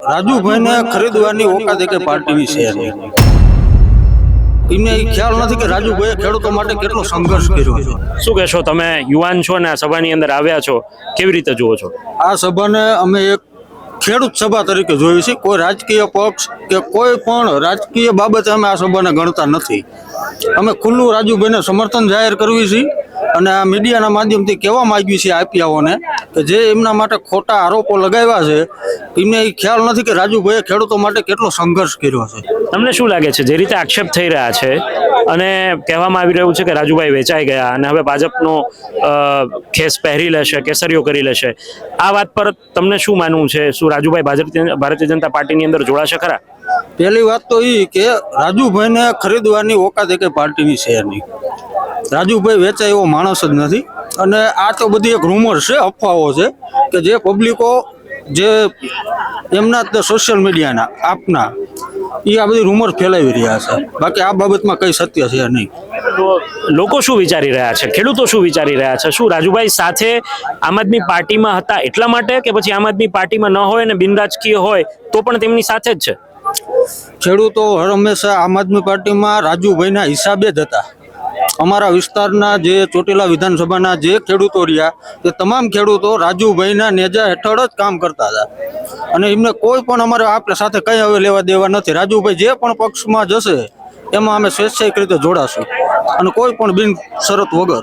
રાજુભાઈને ખરીદવાની ઓકાત કે પાર્ટી છે નહીં. એમને એ ખ્યાલ નથી કે રાજુભાઈએ ખેડૂતો માટે કેટલો સંઘર્ષ કર્યો છે. શું કહેશો તમે? યુવાન છો ને આ સભાની અંદર આવ્યા છો, કેવી રીતે જુઓ છો? આ સભાને અમે એક ખેડૂત સભા તરીકે જોઈ છે. કોઈ રાજકીય પક્ષ કે કોઈ પણ રાજકીય બાબતે અમે આ સભાને ગણતા નથી. અમે ખુલ્લું રાજુભાઈને સમર્થન જાહેર કરવી છે અને આ મીડિયાના માધ્યમથી કહેવા માંગીએ છીએ આપિયાઓને કે જે એમના માટે ખોટા આરોપો લગાવ્યા છે એમને એ ખ્યાલ નથી કે રાજુભાઈએ ખેડૂતો માટે કેટલો સંઘર્ષ કર્યો છે. તમને શું લાગે છે, જે રીતે આક્ષેપ થઈ રહ્યા છે અને કહેવામાં આવી રહ્યું છે કે રાજુભાઈ વેચાઈ ગયા અને હવે ભાજપનો ખેસ પહેરી લેશે, કેસરીઓ કરી લેશે, આ વાત પર તમને શું માનવું છે? શું રાજુભાઈ ભારતીય જનતા પાર્ટીની અંદર જોડાશે ખરા? પહેલી વાત તો એ કે રાજુભાઈને ખરીદવાની ઓકાત કે પાર્ટીની છે નહીં. રાજુભાઈ વેચાય એવો માણસ જ નથી. અને આ તો બધી એક રૂમર છે, અફવાઓ છે કે જે પબ્લિકો જે એમના સોશિયલ મીડિયાના આપના એ આ બધી રૂમર ફેલાવી રહ્યા છે. બાકી આ બાબતમાં કંઈ સત્ય છે નહીં. તો લોકો શું વિચારી રહ્યા છે, ખેડૂતો શું વિચારી રહ્યા છે? શું રાજુભાઈ સાથે આમ આદમી પાર્ટીમાં હતા એટલા માટે, કે પછી આમ આદમી પાર્ટીમાં ન હોય અને બિનરાજકીય હોય તો પણ તેમની સાથે જ છે? ખેડૂતો હંમેશા આમ આદમી પાર્ટીમાં રાજુભાઈના હિસાબે જ હતા. અમારા વિસ્તારના જે ચોટીલા વિધાનસભાના જે ખેડૂતો રહ્યા તે તમામ ખેડૂતો રાજુભાઈના નેજા હેઠળ જ કામ કરતા હતા અને એમને કોઈ પણ અમારે આપણે સાથે કંઈ હવે લેવા દેવા નથી. રાજુભાઈ જે પણ પક્ષમાં જશે એમાં અમે સ્વૈચ્છિક રીતે જોડાશું અને કોઈ પણ બિન શરત વગર.